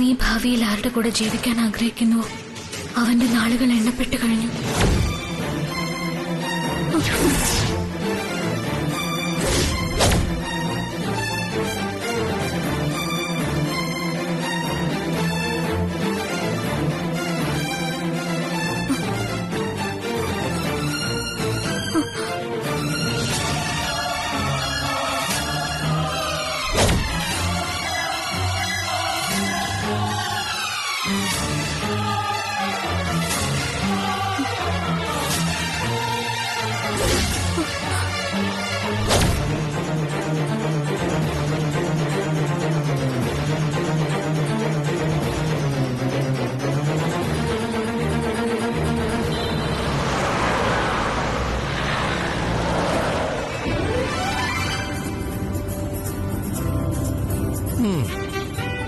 നീ ഭാവിയിൽ ആരുടെ കൂടെ ജീവിക്കാൻ ആഗ്രഹിക്കുന്നുവോ അവന്റെ നാളുകൾ എണ്ണപ്പെട്ടു കഴിഞ്ഞു.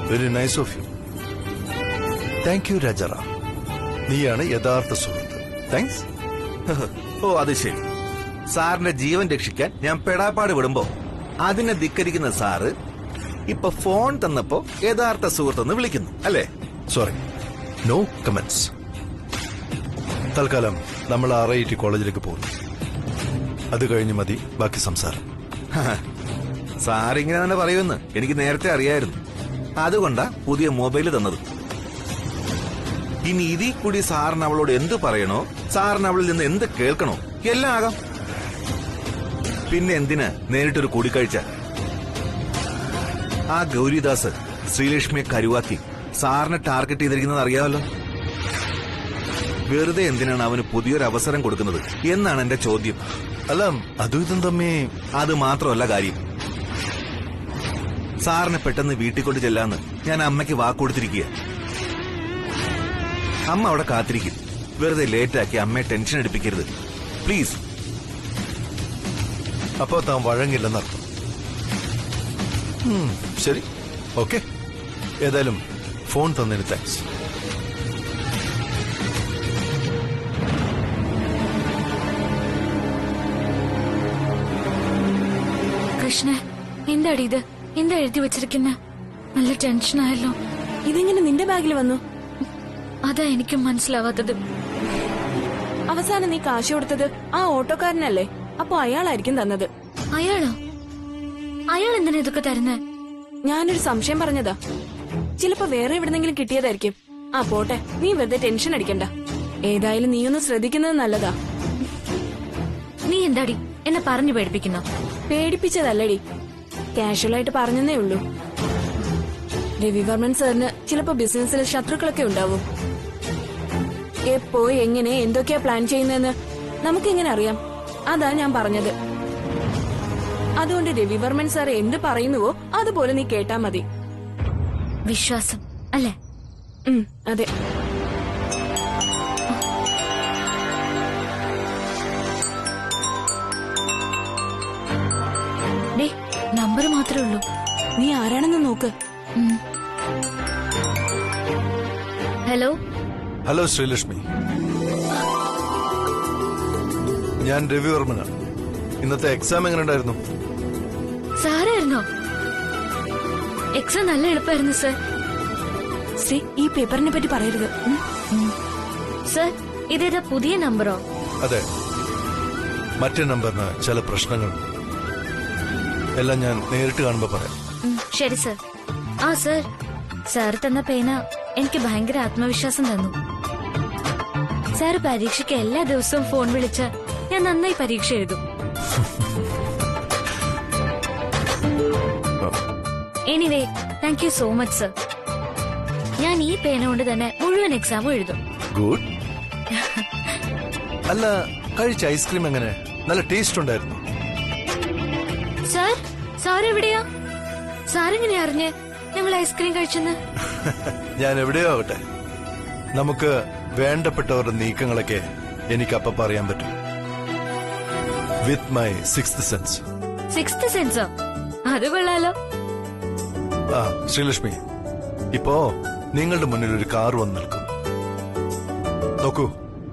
Very nice of you. Thank you Rajaram. നീയാണ് യഥാർത്ഥ സുഹൃത്ത്. താങ്ക്സ്. ഓ അത് ശരി. സാറിന്റെ ജീവൻ രക്ഷിക്കാൻ ഞാൻ പെടാപ്പാട് വിടുമ്പോ അതിനെ ധിക്കരിക്കുന്ന സാറ് ഇപ്പൊ ഫോൺ തന്നപ്പോ യഥാർത്ഥ സുഹൃത്തെന്ന് വിളിക്കുന്നു അല്ലേ? Sorry, no comments. തൽക്കാലം നമ്മൾ RIT കോളേജിലേക്ക് പോകുന്നു. അത് കഴിഞ്ഞ് മതി ബാക്കി സംസാരം. സാർ ഇങ്ങനെ തന്നെ പറയുമെന്ന് എനിക്ക് നേരത്തെ അറിയായിരുന്നു. അതുകൊണ്ടാ പുതിയ മൊബൈൽ തന്നത്. ഇനി ഇതിൽ കൂടി സാറിന് അവളോട് എന്ത് പറയണോ, സാറിന് അവളിൽ നിന്ന് എന്ത് കേൾക്കണോ എല്ലാം ആകാം. പിന്നെ എന്തിനാ നേരിട്ടൊരു കൂടിക്കാഴ്ച? ആ ഗൗരിദാസ് ശ്രീലക്ഷ്മിയെ കരുവാക്കി സാറിനെ ടാർഗറ്റ് ചെയ്തിരിക്കുന്നത് അറിയാമല്ലോ. വെറുതെ എന്തിനാണ് അവന് പുതിയൊരു അവസരം കൊടുക്കുന്നത് എന്നാണ് എന്റെ ചോദ്യം. അല്ല, അതും ഇതും തമ്മി. അത് മാത്രമല്ല കാര്യം. സാറിനെ പെട്ടെന്ന് വീട്ടിൽ കൊണ്ട് ചെല്ലാന്ന് ഞാൻ അമ്മയ്ക്ക് വാക്കുകൊടുത്തിരിക്കുക. അമ്മ അവിടെ കാത്തിരിക്കും. വെറുതെ ലേറ്റാക്കി അമ്മയെ ടെൻഷൻ എടുപ്പിക്കരുത് പ്ലീസ്. അപ്പോ താൻ വഴങ്ങില്ലെന്നർത്ഥം. ശരി, ഓക്കെ. ഏതായാലും ഫോൺ തന്നതിന് താങ്ക്സ്. കൃഷ്ണ, എന്താടി ഇത്? എന്താ എഴുതി വെച്ചിരിക്കുന്ന? നല്ല ടെൻഷനായല്ലോ. ഇതെങ്ങനെ നിന്റെ ബാഗിൽ വന്നു? അതാ എനിക്കും മനസ്സിലാവാത്തത്. അവസാനം നീ കാശ് കൊടുത്തത് ആ ഓട്ടോക്കാരനല്ലേ? അപ്പൊ അയാളായിരിക്കും തന്നത്. അയാളോ? അയാൾ എന്തിനാ ഇതൊക്കെ തരുന്നേ? ഞാനൊരു സംശയം പറഞ്ഞതാ. ചിലപ്പോ വേറെ എവിടെന്നെങ്കിലും കിട്ടിയതായിരിക്കും. ആ പോട്ടെ, നീ വെറുതെ ടെൻഷൻ അടിക്കണ്ട. ഏതായാലും നീ ഒന്ന് ശ്രദ്ധിക്കുന്നത് നല്ലതാ. നീ എന്താടി എന്നെ പറഞ്ഞു പേടിപ്പിക്കുന്നോ? പേടിപ്പിച്ചതല്ലടി, കാഷ്വലായിട്ട് പറഞ്ഞതേ ഉള്ളൂ. രവിവർമ്മൻ സാറിന് ചിലപ്പോ ബിസിനസ്സിൽ ശത്രുക്കളൊക്കെ ഉണ്ടാവും. എപ്പോ എങ്ങനെ എന്തൊക്കെയാ പ്ലാൻ ചെയ്യുന്നതെന്ന് നമുക്കെങ്ങനെ അറിയാം? അതാ ഞാൻ പറഞ്ഞത്. അതുകൊണ്ട് രവിവർമ്മൻ സാർ എന്ത് പറയുന്നുവോ അതുപോലെ നീ കേട്ടാ മതി. വിശ്വാസം അല്ലേ? അതെ. നമ്പർ മാത്രമേ ഉള്ളൂ. നീ ആരാണെന്ന് നോക്ക്. ഹലോ. ഹലോ ശ്രീലക്ഷ്മി, ഞാൻ രവിവർമ്മനാണ്. ഇന്നത്തെ എക്സാം എങ്ങനെ ഉണ്ടായിരുന്നു? സാറായിരുന്നോ? എക്സാം നല്ല എളുപ്പമായിരുന്നു സർ. ശ്രീ, ഈ പേപ്പറിനെ പറ്റി പറയരുത്. സർ, ഇതേതാ പുതിയ നമ്പറോ? അതെ, മറ്റേ നമ്പറിന് ചില പ്രശ്നങ്ങളുണ്ട്. എല്ലാം ഞാൻ നേരിട്ട് കാണുമ്പോ പറയാം. ശരി സർ. ആ സർ, സാർ തന്ന പേന എനിക്ക് ഭയങ്കര ആത്മവിശ്വാസം തന്നു. സാർ പരീക്ഷയ്ക്ക് എല്ലാ ദിവസവും ഫോൺ വിളിച്ച് ഞാൻ നന്നായി പരീക്ഷ എഴുതും. Anyway, thank you so much sir. ഞാൻ ഈ പേന കൊണ്ട് തന്നെ മുഴുവൻ എക്സാമും എഴുതും. ഗുഡ്. അല്ല, കഴിച്ച ഐസ്ക്രീം എങ്ങനെ? നല്ല ടേസ്റ്റ് ഉണ്ടായിരുന്നു. സാർ, സാർ എവിടെയാ? സാറെങ്ങനെ അറിഞ്ഞ് ഞങ്ങൾ ഐസ്ക്രീം കഴിച്ചെന്ന്? ഞാൻ എവിടെയോ ആവട്ടെ, നമുക്ക് വേണ്ടപ്പെട്ടവരുടെ നീക്കങ്ങളൊക്കെ എനിക്കപ്പം അറിയാൻ പറ്റും. With my sixth sense. Sixth സെൻസോ? അത് കൊള്ളാലോ. ആ ശ്രീലക്ഷ്മി, ഇപ്പോ നിങ്ങളുടെ മുന്നിൽ ഒരു കാർ വന്ന് നിൽക്കും. നോക്കൂ,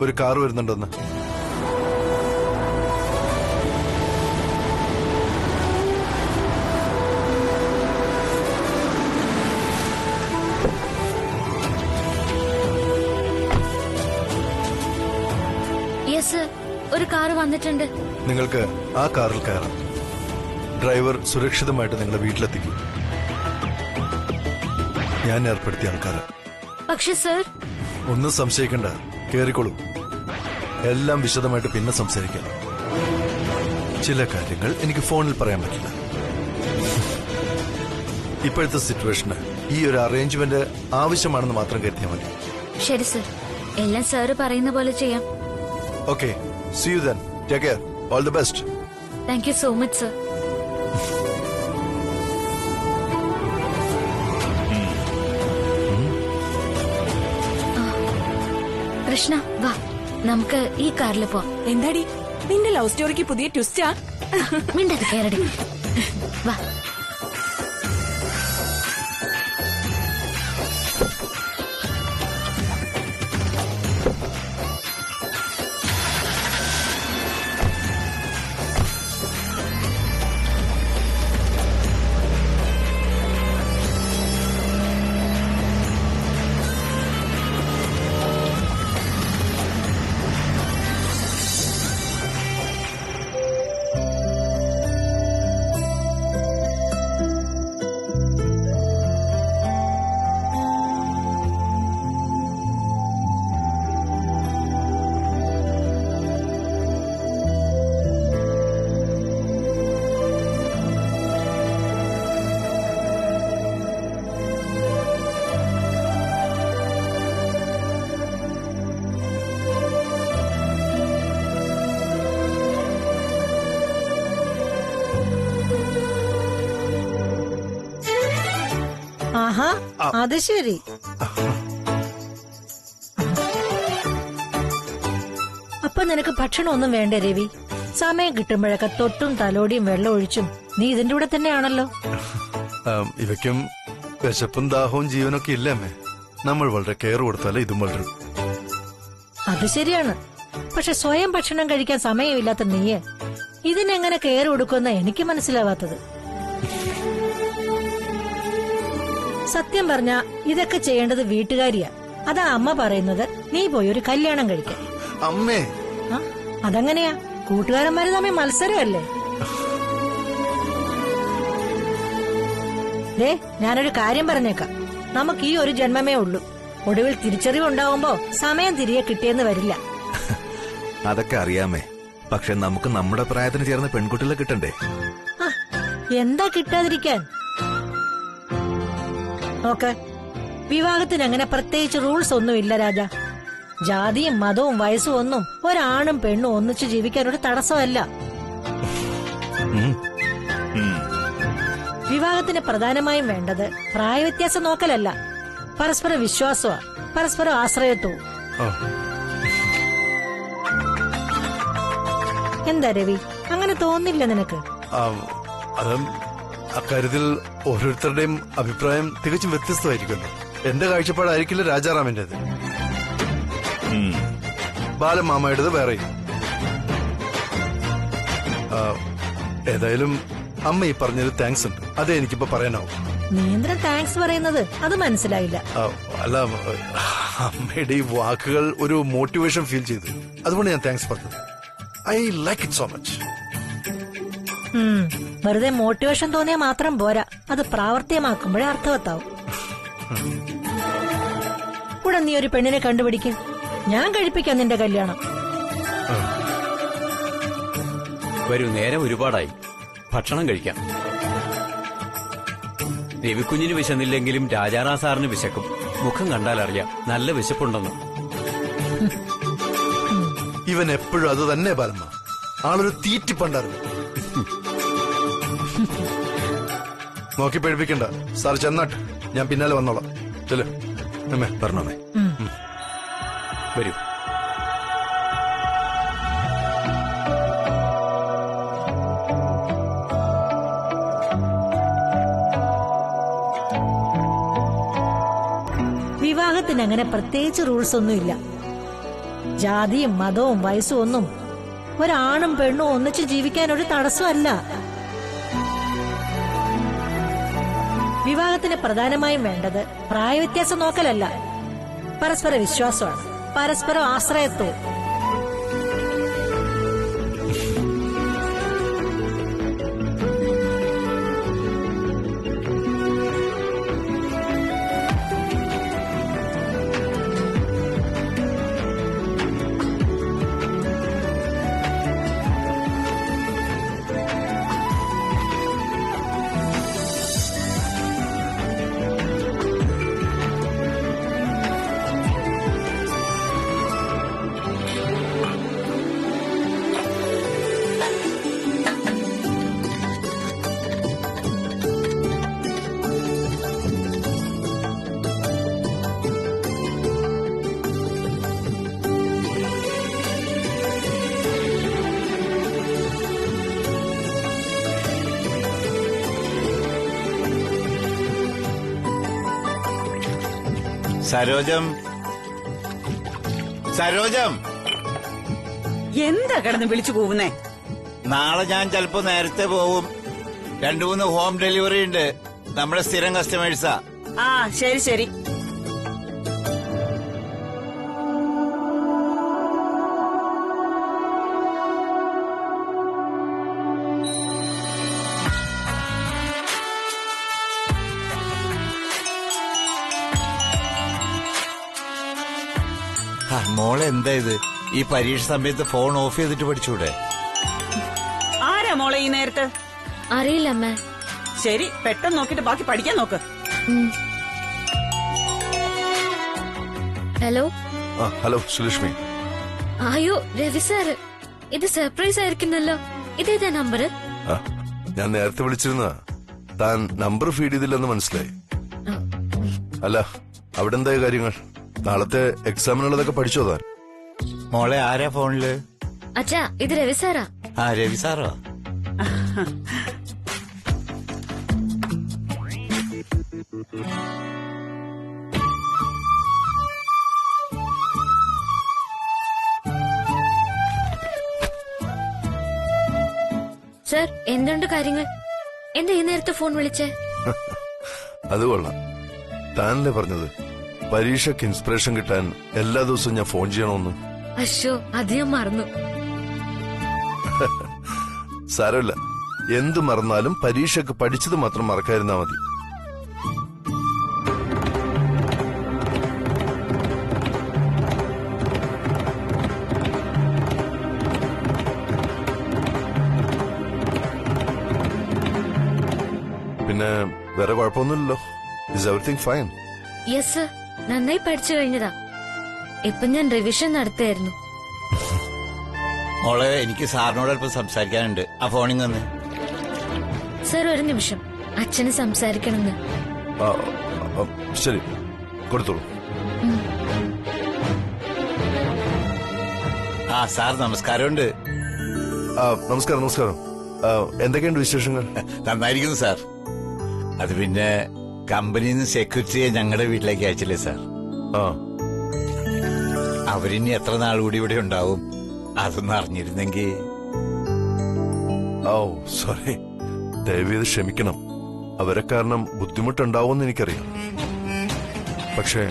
ഒരു കാർ വരുന്നുണ്ടെന്ന്. വന്നിട്ടുണ്ട്. നിങ്ങൾക്ക് ആ കാറിൽ കയറാം. ഡ്രൈവർ സുരക്ഷിതമായിട്ട് നിങ്ങളെ വീട്ടിലെത്തിക്കും. ഞാൻ ഏർപ്പെടുത്തിയ ആൾക്കാരാ. പക്ഷെ സർ, ഒന്നും സംശയിക്കണ്ട, കേറിക്കോളൂ. എല്ലാം വിശദമായിട്ട് പിന്നെ സംസാരിക്കാം. ചില കാര്യങ്ങൾ എനിക്ക് ഫോണിൽ പറയാൻ പറ്റില്ല. ഇപ്പോഴത്തെ സിറ്റുവേഷന് ഈ ഒരു അറേഞ്ച്മെന്റ് ആവശ്യമാണെന്ന് മാത്രം കരുതിയാൽ മതി. ശരി സർ, എല്ലാം സാറ് പറയുന്ന പോലെ ചെയ്യാം. Okay, see you then. Take care. All the best. Thank you so much sir. Krishna, വാ, നമുക്ക് ഈ കാറിൽ പോവാം. എന്താടി നിന്റെ ലവ് സ്റ്റോറിക്ക് പുതിയ ട്വിസ്റ്റാ? മിണ്ടത് കയറടി. വാ. ആഹാ, അത് ശരി. അപ്പൊ നിനക്ക് ഭക്ഷണമൊന്നും വേണ്ട രവി? സമയം കിട്ടുമ്പോഴൊക്കെ തൊട്ടും തലോടിയും വെള്ളം ഒഴിച്ചും നീ ഇതിന്റെ കൂടെ തന്നെയാണല്ലോ. ഇവയ്ക്കും വിശപ്പും ദാഹവും ജീവനൊക്കെ ഇല്ലേ അമ്മേ? നമ്മൾ വളരെ കെയർ കൊടുത്താലേ ഇതും വളരും. അത് ശരിയാണ്. പക്ഷെ സ്വയം ഭക്ഷണം കഴിക്കാൻ സമയമില്ലാത്ത നീയെ ഇതിനെങ്ങനെ കെയർ കൊടുക്കുമെന്ന എനിക്ക് മനസ്സിലാവാത്തത്. സത്യം പറഞ്ഞ ഇതൊക്കെ ചെയ്യേണ്ടത് വീട്ടുകാരിയാ. അതാ അമ്മ പറയുന്നത് നീ പോയി ഒരു കല്യാണം കഴിക്കാൻ. അമ്മേ, അതെങ്ങനെയാ? കൂട്ടുകാരന്മാര് തമ്മിൽ മത്സരമല്ലേ? ദേ, ഞാനൊരു കാര്യം പറഞ്ഞേക്കാം. നമുക്ക് ഈ ഒരു ജന്മമേ ഉള്ളൂ. ഒടുവിൽ തിരിച്ചറിവുണ്ടാവുമ്പോ സമയം തിരികെ കിട്ടിയെന്ന് വരില്ല. അതൊക്കെ അറിയാമേ. പക്ഷെ നമുക്ക് നമ്മുടെ പ്രായത്തിന് ചേർന്ന പെൺകുട്ടികളെ കിട്ടണ്ടേ? എന്താ കിട്ടാതിരിക്കാൻ? നോക്ക്, വിവാഹത്തിന് അങ്ങനെ പ്രത്യേകിച്ച് റൂൾസ് ഒന്നുമില്ല രാജ. ജാതിയും മതവും വയസ്സും ഒന്നും ഒരാണും പെണ്ണും ഒന്നിച്ചു ജീവിക്കാൻ ഒരു തടസ്സമല്ല. വിവാഹത്തിന് പ്രധാനമായും വേണ്ടത് പ്രായവ്യത്യാസം നോക്കലല്ല, പരസ്പര വിശ്വാസമാ, പരസ്പര ആശ്രയത്വവും. എന്താ രവി, അങ്ങനെ തോന്നില്ല നിനക്ക്? അക്കാര്യത്തിൽ ഓരോരുത്തരുടെയും അഭിപ്രായം തികച്ചും വ്യത്യസ്തമായിരിക്കുമല്ലോ. എന്റെ കാഴ്ചപ്പാടായിരിക്കില്ല രാജാറാമിന്റേത്, ബാലമാമയുടേത് വേറെയും. ഏതായാലും അമ്മ ഈ പറഞ്ഞത് താങ്ക്സ് ഉണ്ട്. അതേ എനിക്കിപ്പോ പറയാനാവും. നീ എന്തിനാ താങ്ക്സ് പറയുന്നത്? അത് മനസ്സിലായില്ല. അല്ല, അമ്മയുടെ ഈ വാക്കുകൾ ഒരു മോട്ടിവേഷൻ ഫീൽ ചെയ്തു, അതുകൊണ്ട് ഞാൻ താങ്ക്സ് പറഞ്ഞത്. I like it so much. വെറുതെ മോട്ടിവേഷൻ തോന്നിയാൽ മാത്രം പോരാ, അത് പ്രാവർത്തികമാക്കുമ്പോഴേ അർത്ഥവത്താവും. ഉടൻ നീ ഒരു പെണ്ണിനെ കണ്ടുപിടിക്കും, ഞാൻ കഴിപ്പിക്കാം നിന്റെ കല്യാണം. വരൂ, നേരം ഒരുപാടായി, ഭക്ഷണം കഴിക്കാം. രവിക്കുഞ്ഞിന് വിശന്നില്ലെങ്കിലും രാജാറാം സാറിന് വിശക്കും. മുഖം കണ്ടാൽ അറിയാം നല്ല വിശപ്പുണ്ടെന്ന്. ഇവൻ എപ്പോഴും അത് തന്നെ ബാലമ്മ, ആളൊരു തീറ്റിപ്പണ്ടായിരുന്നു. നോക്കി പേടിപ്പിക്കണ്ട സാർ, ചെന്നാട്ട് ഞാൻ പിന്നാലെ വന്നോളാം. ചെല്ലേ അമ്മേ. പറഞ്ഞോമേ. വരൂ. വിവാഹത്തിന് അങ്ങനെ പ്രത്യേകിച്ച് റൂൾസ് ഒന്നുമില്ല. ജാതിയും മതവും വയസ്സും ഒന്നും ഒരാണും പെണ്ണും ഒന്നിച്ച് ജീവിക്കാൻ ഒരു തടസ്സമല്ല. വിവാഹത്തിന് പ്രധാനമായും വേണ്ടത് പ്രായവ്യത്യാസം നോക്കലല്ല, പരസ്പര വിശ്വാസമാണ്, പരസ്പര ആശ്രയത്വവും. സരോജം, സരോജം, എന്താ കിടന്ന് വിളിച്ചു കൂവുന്നേ? നാളെ ഞാൻ ചിലപ്പോ നേരത്തെ പോവും. 2-3 ഹോം ഡെലിവറി ഉണ്ട്. നമ്മുടെ സ്ഥിരം കസ്റ്റമേഴ്സാ. ആ ശരി ശരി. മോളെ എന്താ ഇത്? ഈ പരീക്ഷ സമയത്ത് ഫോൺ ഓഫ് ചെയ്തിട്ട് പഠിച്ചൂടെ? ആരാ മോളെ ഈ നേരത്ത്? അറിയില്ല അമ്മ. ശരി, പെട്ടെന്ന് നോക്കിട്ട് ബാക്കി പഠിക്കാൻ നോക്ക്. ഹലോ. ഹലോ ശ്രീലക്ഷ്മി. അയ്യോ രവി സാറ്, ഇത് സർപ്രൈസ് ആയിരിക്കുന്നല്ലോ. ഇതേതാ നമ്പർ? ഞാൻ നേരത്തെ വിളിച്ചിരുന്ന താൻ നമ്പർ ഫീഡ് ചെയ്തില്ലെന്ന് മനസ്സിലായി. അല്ല, അവിടെ എന്തായ കാര്യങ്ങൾ? നാളത്തെ എക്സാമിനുള്ളതൊക്കെ പഠിച്ചോ താൻ? മോളെ ആരാ ഫോണില്? അച്ഛാ, ഇത് രവി സാറാ. ആ, രവി സാറോ? സർ, എന്തുണ്ട് കാര്യങ്ങൾ? എന്താ ഈ നേരത്തെ ഫോൺ വിളിച്ചേ? അത് കൊള്ളാം. താനല്ലേ പറഞ്ഞത് പരീക്ഷയ്ക്ക് ഇൻസ്പിറേഷൻ കിട്ടാൻ എല്ലാ ദിവസവും ഞാൻ ഫോൺ ചെയ്യണമെന്ന്? അശ്ശോ, അത് ഞാൻ മറന്നു. സാരമില്ല, എന്ത് മറന്നാലും പരീക്ഷയ്ക്ക് പഠിച്ചത് മാത്രം മറക്കാതിരുന്നാ മതി. പിന്നെ വേറെ കുഴപ്പമൊന്നുമില്ലല്ലോ? Is everything fine? Yes sir, നന്നായി പഠിച്ചു കഴിഞ്ഞതാ. ഇപ്പൊ ഞാൻ റിവിഷൻ നടത്തുമായിരുന്നു. മോളെ, എനിക്ക് സാറിനോട് അല്പം സംസാരിക്കാനുണ്ട്. ആ ഫോണിൽ നിന്ന്. സർ, ഒരു നിമിഷം, അച്ഛന് സംസാരിക്കണമെന്ന്. ശരി, കൊടുത്തോളൂ. ആ സാർ, നമസ്കാരമുണ്ട്. നമസ്കാരം. നമസ്കാരം. എന്തൊക്കെയുണ്ട് വിശേഷങ്ങൾ? നന്നായിരിക്കുന്നു സാർ. അത് പിന്നെ കമ്പനിയിൽ നിന്ന് സെക്യൂരിറ്റിയെ ഞങ്ങളുടെ വീട്ടിലേക്ക് അയച്ചില്ലേ സാർ? അവരിനി എത്ര നാൾ കൂടി ഇവിടെ ഉണ്ടാവും? അതൊന്നും അറിഞ്ഞിരുന്നെങ്കിൽ. ഓ സോറി, ദയവേത് ക്ഷമിക്കണം. അവരെ കാരണം ബുദ്ധിമുട്ടുണ്ടാവുമെന്ന് എനിക്കറിയാം. പക്ഷെ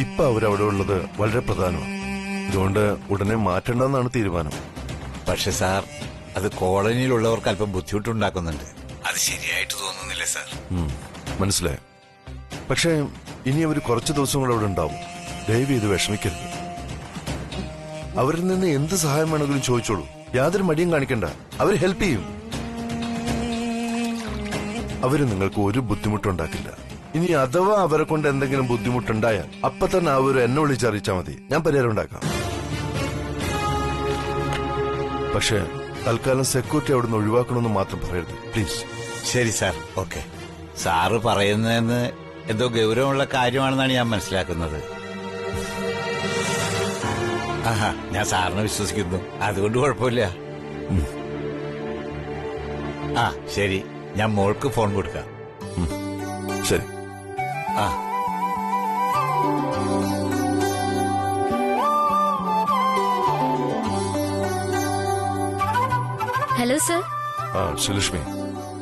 ഇപ്പൊ അവരവിടെ ഉള്ളത് വളരെ പ്രധാനമാണ്. അതുകൊണ്ട് ഉടനെ മാറ്റണ്ടെന്നാണ് തീരുമാനം. പക്ഷെ സാർ, അത് കോളനിയിലുള്ളവർക്ക് അല്പം ബുദ്ധിമുട്ടുണ്ടാക്കുന്നുണ്ട്. അത് ശരിയായിട്ട് തോന്നുന്നില്ല സാർ. മനസ്സിലായി. പക്ഷെ ഇനി അവർ കുറച്ചു ദിവസം കൂടെ അവിടെ ഉണ്ടാവും. ദയവ് ഇത് വിഷമിക്കരുത്. അവരിൽ നിന്ന് എന്ത് സഹായം വേണമെങ്കിലും ചോദിച്ചോളൂ. യാതൊരു മടിയും കാണിക്കണ്ട. അവർ ഹെൽപ്പ് ചെയ്യും. അവര് നിങ്ങൾക്ക് ഒരു ബുദ്ധിമുട്ടുണ്ടാക്കില്ല. ഇനി അഥവാ അവരെ കൊണ്ട് എന്തെങ്കിലും ബുദ്ധിമുട്ടുണ്ടായാൽ അപ്പൊ തന്നെ അവർ എന്നെ വിളിച്ചറിയിച്ചാൽ മതി. ഞാൻ പരിഹാരം ഉണ്ടാക്കാം. പക്ഷെ തൽക്കാലം സെക്യൂരിറ്റി അവിടുന്ന് ഒഴിവാക്കണമെന്ന് മാത്രം പറയരുത്, പ്ലീസ്. ശരി സാർ, ഓക്കെ. സാറ് പറയുന്നതെന്ന് എന്തോ ഗൗരവമുള്ള കാര്യമാണെന്നാണ് ഞാൻ മനസ്സിലാക്കുന്നത്. ആഹാ, ഞാൻ സാറിനെ വിശ്വസിക്കുന്നു. അതുകൊണ്ട് കുഴപ്പമില്ല. ആ ശരി, ഞാൻ മോൾക്ക് ഫോൺ കൊടുക്കാം. ശരി. ആ ഹലോ സർ. ശ്രീലക്ഷ്മി,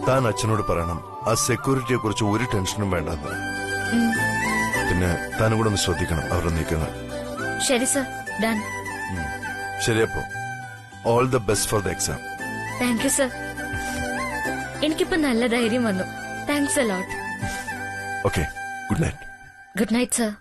താൻ അച്ഛനോട് പറയണം ആ സെക്യൂരിറ്റിയെ കുറിച്ച് ഒരു ടെൻഷനും വേണ്ടെന്ന്. പിന്നെ താനും കൂടെ ഒന്ന് ശ്രദ്ധിക്കണം അവരുടെ നീക്കുന്നത്. ശരി സർ, ഡൺ. ശരി, അപ്പോ all the best for the exam. Thank you sir. എനിക്കിപ്പോ നല്ല ധൈര്യം വന്നു. Thanks a lot. Okay, good night. Good night sir.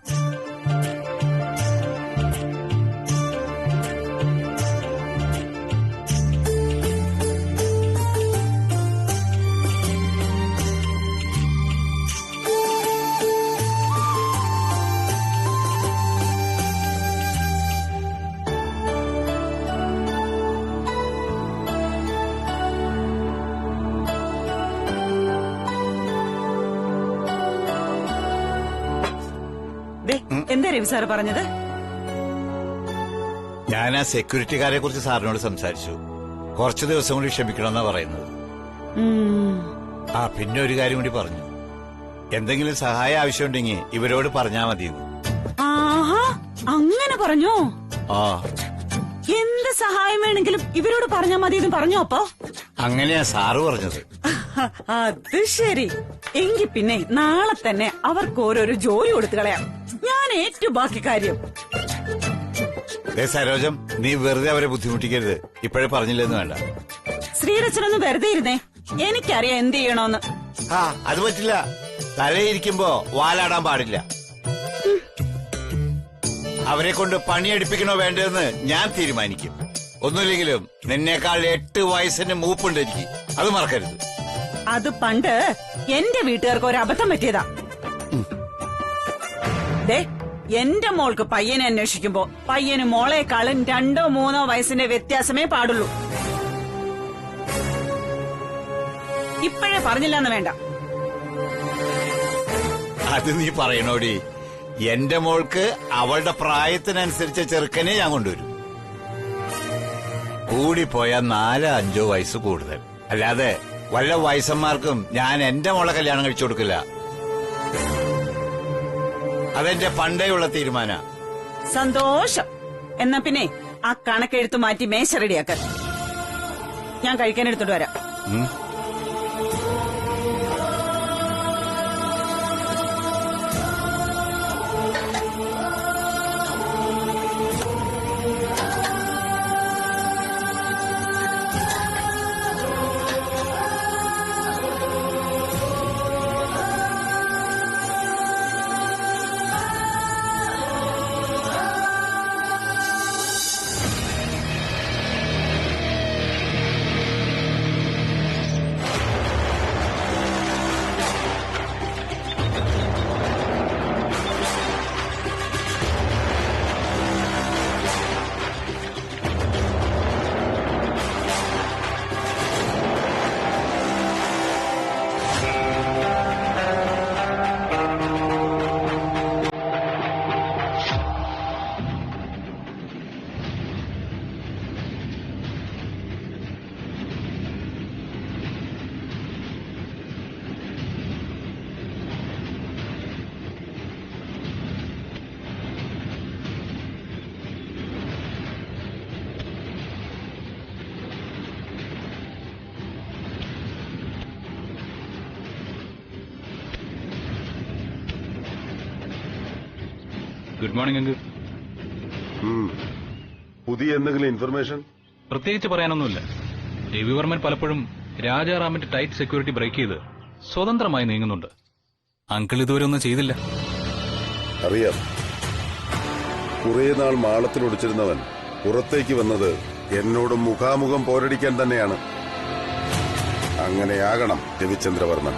എന്താ രവി സാറ് പറഞ്ഞത്? ഞാൻ ആ സെക്യൂരിറ്റിക്കാരെ കുറിച്ച് സാറിനോട് സംസാരിച്ചു. കുറച്ചു ദിവസം കൂടി ക്ഷമിക്കണമെന്നാ പറയുന്നത്. ആ പിന്നെ ഒരു കാര്യം കൂടി പറഞ്ഞു. എന്തെങ്കിലും സഹായം ആവശ്യമുണ്ടെങ്കിൽ ഇവരോട് പറഞ്ഞാൽ മതിയെന്ന്. ആ അങ്ങനെ പറഞ്ഞോ? ആ എന്ത് സഹായം വേണമെങ്കിലും ഇവരോട് പറഞ്ഞാൽ മതി എന്ന് പറഞ്ഞോ? അപ്പോ അങ്ങനെയാ സാറ് പറഞ്ഞത്. അത് ശരി. എങ്കി പിന്നെ നാളെ തന്നെ അവർക്ക് ഓരോരോ ജോലി കൊടുത്തു കളയാം. ഞാൻ ഏറ്റു ബാക്കി കാര്യം. സരോജം, നീ വെറുതെ അവരെ ബുദ്ധിമുട്ടിക്കരുത്. ഇപ്പോഴേ പറഞ്ഞില്ലെന്ന് വേണ്ട. ശ്രീരച്ചനൊന്ന് വെറുതെ ഇരുന്നേ. എനിക്കറിയാം എന്ത് ചെയ്യണോന്ന്. ആ അത് പറ്റില്ല. തലയിരിക്കുമ്പോ വാലാടാൻ പാടില്ല. അവരെ കൊണ്ട് പണിയെടുപ്പിക്കണോ വേണ്ടതെന്ന് ഞാൻ തീരുമാനിക്കും. ഒന്നുമില്ലെങ്കിലും നിന്നേക്കാൾ 8 വയസ്സിന് മൂപ്പുണ്ട് എനിക്ക്. അത് മറക്കരുത്. അത് പണ്ട് എന്റെ വീട്ടുകാർക്ക് ഒരു അബദ്ധം പറ്റിയതാ. ദേ, എന്റെ മോൾക്ക് പയ്യനെ അന്വേഷിക്കുമ്പോ പയ്യന് മോളെക്കാളും 2 or 3 വയസ്സിന്റെ വ്യത്യാസമേ പാടുള്ളൂ. ഇപ്പോഴേ പറഞ്ഞില്ലെന്ന് വേണ്ട. അത് നീ പറയണോടി. എന്റെ മോൾക്ക് അവളുടെ പ്രായത്തിനനുസരിച്ച ചെറുക്കനെ ഞാൻ കൊണ്ടുവരും. കൂടിപ്പോയ 4-5 വയസ്സ് കൂടുതൽ. അല്ലാതെ വല്ല വയസ്സന്മാർക്കും ഞാൻ എന്റെ മോളെ കല്യാണം കഴിച്ചു കൊടുക്കില്ല. അതെന്റെ പണ്ടേയുള്ള തീരുമാന. സന്തോഷം. എന്നാ പിന്നെ ആ കണക്കെഴുത്ത് മാറ്റി മേശ റെഡിയാക്ക. ഞാൻ കഴിക്കാനെടുത്തോട്ട് വരാം. Good morning uncle. പുതിയ എന്തെങ്കിലും ഇൻഫർമേഷൻ? പ്രത്യേകിച്ച് പറയാനൊന്നുമില്ല. രവിവർമ്മൻ പലപ്പോഴും രാജാറാമിന്റെ ടൈറ്റ് സെക്യൂരിറ്റി ബ്രേക്ക് ചെയ്ത് സ്വതന്ത്രമായി നീങ്ങുന്നുണ്ട്. അങ്കിൾ ഇതുവരെ ഒന്നും ചെയ്തില്ല. അറിയാം. കുറെ നാൾ മാളത്തിൽ ഒളിച്ചിരുന്നവൻ പുറത്തേക്ക് വന്നത് എന്നോട് മുഖാമുഖം പോരടിക്കാൻ തന്നെയാണ്. അങ്ങനെയാകണം രവിചന്ദ്രവർമ്മൻ.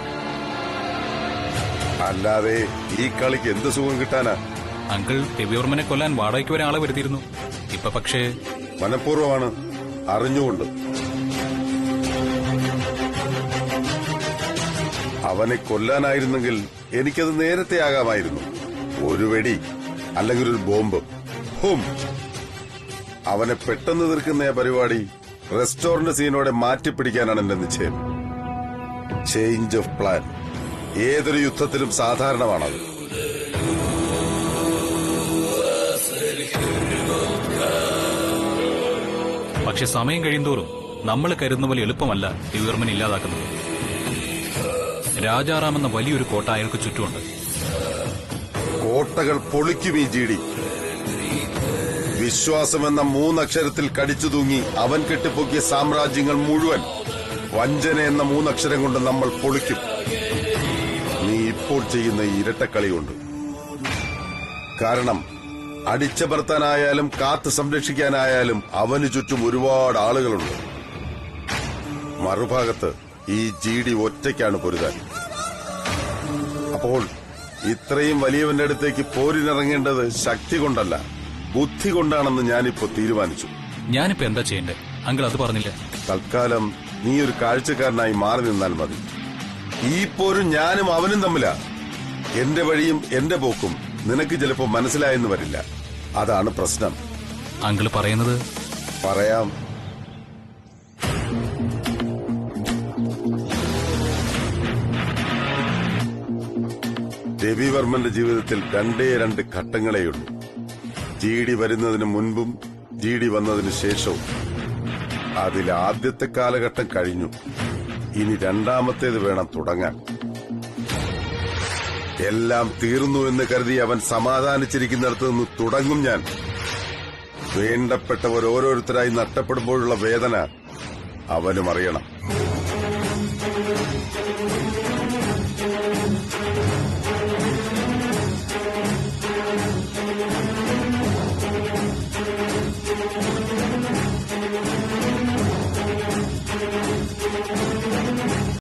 അല്ലാതെ ഈ കളിക്ക് എന്ത് സുഖം കിട്ടാനാ? അങ്കിൾ രവിവർമ്മനെ കൊല്ലാൻ വാടകയ്ക്ക് വരെ ആളെ വരുത്തിയിരുന്നു. ഇപ്പൊ പക്ഷേ മനഃപൂർവ്വമാണ്, അറിഞ്ഞുകൊണ്ട്. അവനെ കൊല്ലാനായിരുന്നെങ്കിൽ എനിക്കത് നേരത്തെ ആകാമായിരുന്നു. ഒരു വെടി അല്ലെങ്കിൽ ഒരു ബോംബ്, ഹും. അവനെ പെട്ടെന്ന് തീർക്കുന്ന പരിപാടി റെസ്റ്റോറന്റ് സീനോടെ മാറ്റിപ്പിടിക്കാനാണ് എന്റെ നിശ്ചയം. ചേഞ്ച് ഓഫ് പ്ലാൻ ഏതൊരു യുദ്ധത്തിലും സാധാരണമാണത്. പക്ഷെ സമയം കഴിയുന്തോറും നമ്മൾ കരുതുന്ന പോലെ എളുപ്പമല്ല രവിവർമ്മൻ ഇല്ലാതാക്കുന്നത്. രാജാറാം എന്ന വലിയൊരു കോട്ട അയാൾക്ക് ചുറ്റുമുണ്ട്. കോട്ടകൾ പൊളിക്കും ഈ GD. വിശ്വാസമെന്ന 3 അക്ഷരത്തിൽ കടിച്ചു തൂങ്ങി അവൻ കെട്ടിപ്പൊക്കിയ സാമ്രാജ്യങ്ങൾ മുഴുവൻ വഞ്ചന എന്ന 3 അക്ഷരം കൊണ്ട് നമ്മൾ പൊളിക്കും. നീ ഇപ്പോൾ ചെയ്യുന്ന ഈ ഇരട്ടക്കളിയുണ്ട്. കാരണം അടിച്ചമർത്താനായാലും കാത്തു സംരക്ഷിക്കാനായാലും അവന് ചുറ്റും ഒരുപാട് ആളുകളുണ്ട്. മറുഭാഗത്ത് ഈ GD ഒറ്റയ്ക്കാണ് പൊരുതാൻ. അപ്പോൾ ഇത്രയും വലിയവന്റെ അടുത്തേക്ക് പോരിനിറങ്ങേണ്ടത് ശക്തി കൊണ്ടല്ല, ബുദ്ധി കൊണ്ടാണെന്ന് ഞാനിപ്പോ തീരുമാനിച്ചു. ഞാനിപ്പോ എന്താ ചെയ്യണ്ടേ അങ്കിൾ? അത് പറഞ്ഞില്ല. തൽക്കാലം നീ ഒരു കാഴ്ചക്കാരനായി മാറി നിന്നാൽ മതി. ഈ പോരും ഞാനും അവനും തമ്മിലാ. എന്റെ വഴിയും എന്റെ പോക്കും നിനക്ക് ചിലപ്പോ മനസ്സിലായെന്ന് വരില്ല. അതാണ് പ്രശ്നം. അങ്കിൾ പറയുന്നത് പറയാം. രവിവർമ്മന്റെ ജീവിതത്തിൽ 2 ഘട്ടങ്ങളേയുള്ളൂ. GD വരുന്നതിന് മുൻപും GD വന്നതിന് ശേഷവും. അതിൽ ആദ്യത്തെ കാലഘട്ടം കഴിഞ്ഞു. ഇനി രണ്ടാമത്തേത് വേണം തുടങ്ങാൻ. എല്ലാം തീർന്നു എന്ന് കരുതി അവൻ സമാധാനിച്ചിരിക്കുന്നിടത്ത് നിന്ന് തുടങ്ങും ഞാൻ. വേണ്ടപ്പെട്ടവർ ഓരോരുത്തരായി നഷ്ടപ്പെടുമ്പോഴുള്ള വേദന അവനും അറിയണം.